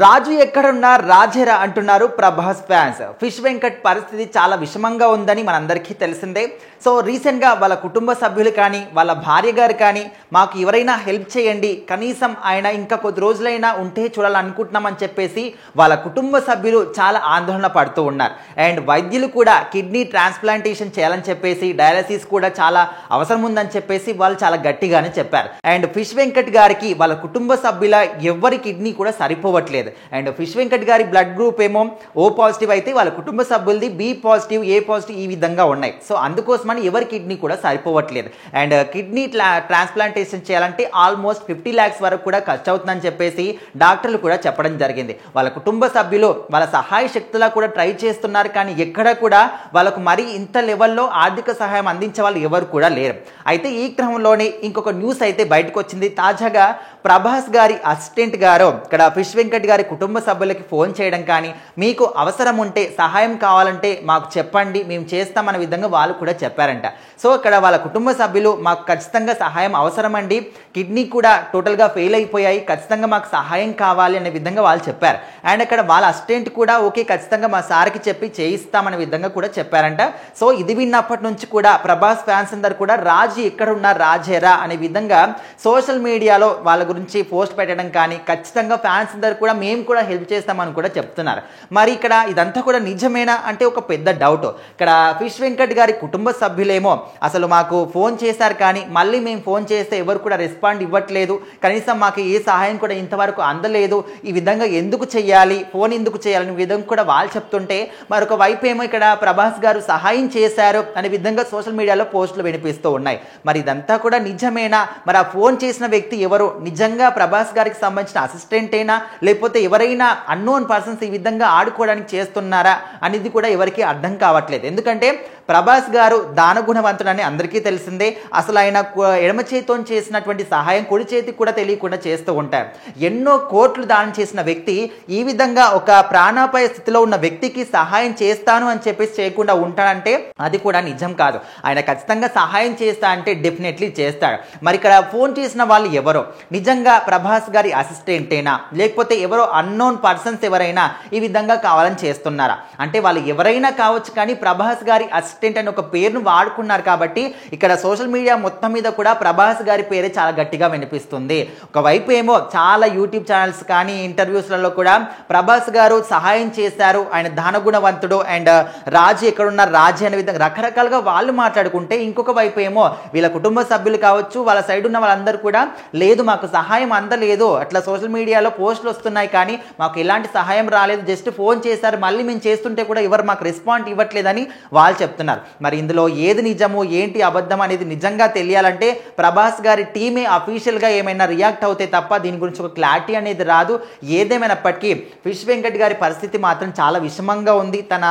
రాజు ఎక్కడున్నా రాజేరా అంటున్నారు Prabhas fans. Fish Venkat పరిస్థితి చాలా విషమంగా ఉందని మనందరికీ తెలిసిందే. సో రీసెంట్గా వాళ్ళ కుటుంబ సభ్యులు కానీ వాళ్ళ భార్య గారు కానీ మాకు ఎవరైనా హెల్ప్ చేయండి, కనీసం ఆయన ఇంకా కొద్ది రోజులైనా ఉంటే చూడాలనుకుంటున్నామని చెప్పేసి వాళ్ళ కుటుంబ సభ్యులు చాలా ఆందోళన పడుతూ ఉన్నారు. అండ్ వైద్యులు కూడా కిడ్నీ ట్రాన్స్ప్లాంటేషన్ చేయాలని చెప్పేసి, డయాలసిస్ కూడా చాలా అవసరం ఉందని చెప్పేసి వాళ్ళు చాలా గట్టిగానే చెప్పారు. అండ్ ఫిష్ వెంకట్ గారికి వాళ్ళ కుటుంబ సభ్యుల ఎవరి కిడ్నీ కూడా సరిపోవట్లేదు. అండ్ ఫిష్ వెంకట్ గారి బ్లడ్ గ్రూప్ ఏమో O పాజిటివ్ అయితే వాళ్ళ కుటుంబ సభ్యులది B పాజిటివ్, A పాజిటివ్ ఈ విధంగా ఉన్నాయి. సో అందుకోసమని ఎవరి కిడ్నీ కూడా సరిపోవట్లేదు. అండ్ కిడ్నీ ట్రాన్స్ప్లాంటేషన్ చేయాలంటే ఆల్మోస్ట్ 50 lakhs వరకు కూడా ఖర్చు అవుతుందని చెప్పేసి డాక్టర్లు కూడా చెప్పడం జరిగింది. వాళ్ళ కుటుంబ సభ్యులు వాళ్ళ సహాయ శక్తులా కూడా ట్రై చేస్తున్నారు, కానీ ఎక్కడ కూడా వాళ్ళకు మరీ ఇంత లెవెల్లో ఆర్థిక సహాయం అందించే వాళ్ళు ఎవరు కూడా లేరు. అయితే ఈ క్రమంలోనే ఇంకొక న్యూస్ అయితే బయటకు వచ్చింది. తాజాగా ప్రభాస్ గారి అసిస్టెంట్ గారు ఇక్కడ ఫిష్ వెంకట్ గారి కుటుంబ సభ్యులకి ఫోన్ చేయడం కానీ, మీకు అవసరం ఉంటే సహాయం కావాలంటే మాకు చెప్పండి, మేము చేస్తామన్న విధంగా వాళ్ళు కూడా చెప్పారంట. సో ఇక్కడ వాళ్ళ కుటుంబ సభ్యులు మాకు ఖచ్చితంగా సహాయం అవసరం అండి, కిడ్నీ కూడా టోటల్గా ఫెయిల్ అయిపోయాయి, ఖచ్చితంగా మాకు సహాయం కావాలి అనే విధంగా వాళ్ళు చెప్పారు. అండ్ ఇక్కడ వాళ్ళ అసిస్టెంట్ కూడా ఓకే ఖచ్చితంగా మా సార్కి చెప్పి చేయిస్తామనే విధంగా కూడా చెప్పారంట. సో ఇది విన్నప్పటి నుంచి కూడా ప్రభాస్ ఫ్యాన్స్ అందరు కూడా రాజు ఎక్కడున్నా రాజేరా అనే విధంగా సోషల్ మీడియాలో వాళ్ళ గురించి పోస్ట్ పెట్టడం కానీ, ఖచ్చితంగా ఫ్యాన్స్ అందరు కూడా మేము కూడా హెల్ప్ చేస్తామని కూడా చెప్తున్నారు. మరి ఇక్కడ ఇదంతా కూడా నిజమేనా అంటే ఒక పెద్ద డౌట్. ఇక్కడ ఫిష్ వెంకట్ గారి కుటుంబ సభ్యులేమో అసలు మాకు ఫోన్ చేశారు కానీ మళ్ళీ మేము ఫోన్ చేస్తే ఎవరు కూడా రెస్పాండ్ ఇవ్వట్లేదు, కనీసం మాకు ఏ సహాయం కూడా ఇంతవరకు అందలేదు, ఈ విధంగా ఎందుకు చేయాలి, ఫోన్ ఎందుకు చేయాలని విధంగా కూడా వాళ్ళు చెప్తుంటే, మరొక వైపు ఏమో ఇక్కడ ప్రభాస్ గారు సహాయం చేశారు అనే విధంగా సోషల్ మీడియాలో పోస్టులు వినిపిస్తూ ఉన్నాయి. మరి ఇదంతా కూడా నిజమేనా? మరి ఆ ఫోన్ చేసిన వ్యక్తి ఎవరు? నిజంగా ప్రభాస్ గారికి సంబంధించిన అసిస్టెంటేనా, లేకపోతే ఎవరైనా అన్నోన్ పర్సన్స్ ఈ విధంగా ఆడుకోవడానికి చేస్తున్నారా అనేది కూడా ఎవరికి అర్థం కావట్లేదు. ఎందుకంటే ప్రభాస్ గారు దానగుణవంతుడని అందరికీ తెలిసిందే. అసలు ఆయన ఎడమ చేతితో చేసినటువంటి సహాయం కుడి చేతికి కూడా తెలియకుండా చేస్తూ ఉంటారు. ఎన్నో కోట్లు దానం చేసిన వ్యక్తి ఈ విధంగా ఒక ప్రాణాపాయ స్థితిలో ఉన్న వ్యక్తికి సహాయం చేస్తాను అని చెప్పేసి చేయకుండా ఉంటాడంటే అది కూడా నిజం కాదు. ఆయన ఖచ్చితంగా సహాయం చేస్తా అంటే డెఫినెట్లీ చేస్తాడు. మరి ఇక్కడ ఫోన్ చేసిన వాళ్ళు ఎవరో, నిజంగా ప్రభాస్ గారి అసిస్టెంటేనా, లేకపోతే ఎవరో అన్నోన్ పర్సన్స్ ఎవరైనా ఈ విధంగా కావాలని చేస్తున్నారా? అంటే వాళ్ళు ఎవరైనా కావచ్చు, కానీ ప్రభాస్ గారి అసిస్టెంట్ అని ఒక పేరును వాడుకున్నారు కాబట్టి ఇక్కడ సోషల్ మీడియా మొత్తం మీద కూడా ప్రభాస్ గారి పేరే చాలా గట్టిగా వినిపిస్తుంది. ఒకవైపు ఏమో చాలా యూట్యూబ్ ఛానల్స్ కానీ ఇంటర్వ్యూస్లలో కూడా ప్రభాస్ గారు సహాయం చేశారు, ఆయన దానగుణవంతుడు, అండ్ రాజు ఎక్కడున్న రాజు అనే విధంగా రకరకాలుగా వాళ్ళు మాట్లాడుకుంటే, ఇంకొక వైపు ఏమో వీళ్ళ కుటుంబ సభ్యులు కావచ్చు, వాళ్ళ సైడ్ ఉన్న వాళ్ళందరూ కూడా లేదు మాకు సహాయం అందలేదు, అట్లా సోషల్ మీడియాలో పోస్టులు వస్తున్నాయి కానీ మాకు ఎలాంటి సహాయం రాలేదు, జస్ట్ ఫోన్ చేశారు, మళ్ళీ మేము చేస్తుంటే కూడా ఎవరు మాకు రెస్పాండ్ ఇవ్వట్లేదని వాళ్ళు చెప్తున్నారు. మరి ఇందులో ఏది నిజము ఏంటి అబద్ధం అనేది నిజంగా తెలియాలంటే ప్రభాస్ గారి టీమే అఫీషియల్గా ఏమైనా రియాక్ట్ అవుతే తప్ప దీని గురించి ఒక క్లారిటీ అనేది రాదు. ఏదేమైనప్పటికీ ఫిష్ వెంకట్ గారి పరిస్థితి మాత్రం చాలా విషమంగా ఉంది. తన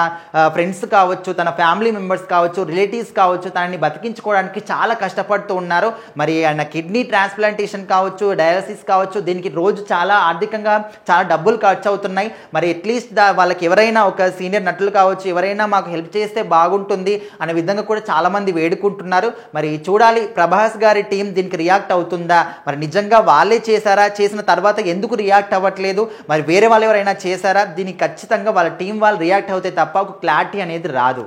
ఫ్రెండ్స్ కావచ్చు, తన ఫ్యామిలీ మెంబర్స్ కావచ్చు, రిలేటివ్స్ కావచ్చు, తనని బతికించుకోవడానికి చాలా కష్టపడుతూ ఉన్నారు. మరి ఆయన కిడ్నీ ట్రాన్స్ప్లాంటేషన్ కావచ్చు, డయాలసిస్ కావచ్చు, దీనికి రోజు చాలా ఆర్థికంగా చాలా డబ్బులు ఖర్చు అవుతున్నాయి. మరి అట్లీస్ట్ వాళ్ళకి ఎవరైనా ఒక సీనియర్ నటులు కావచ్చు, ఎవరైనా మాకు హెల్ప్ చేస్తే బాగుంటుంది అనే విధంగా కూడా చాలా మంది వేడుకుంటున్నారు. మరి చూడాలి ప్రభాస్ గారి టీం దీనికి రియాక్ట్ అవుతుందా, మరి నిజంగా వాళ్ళే చేశారా, చేసిన తర్వాత ఎందుకు రియాక్ట్ అవ్వట్లేదు, మరి వేరే వాళ్ళు ఎవరైనా చేశారా, దీనికి ఖచ్చితంగా వాళ్ళ టీం వాళ్ళు రియాక్ట్ అవుతే తప్ప ఒక క్లారిటీ అనేది రాదు.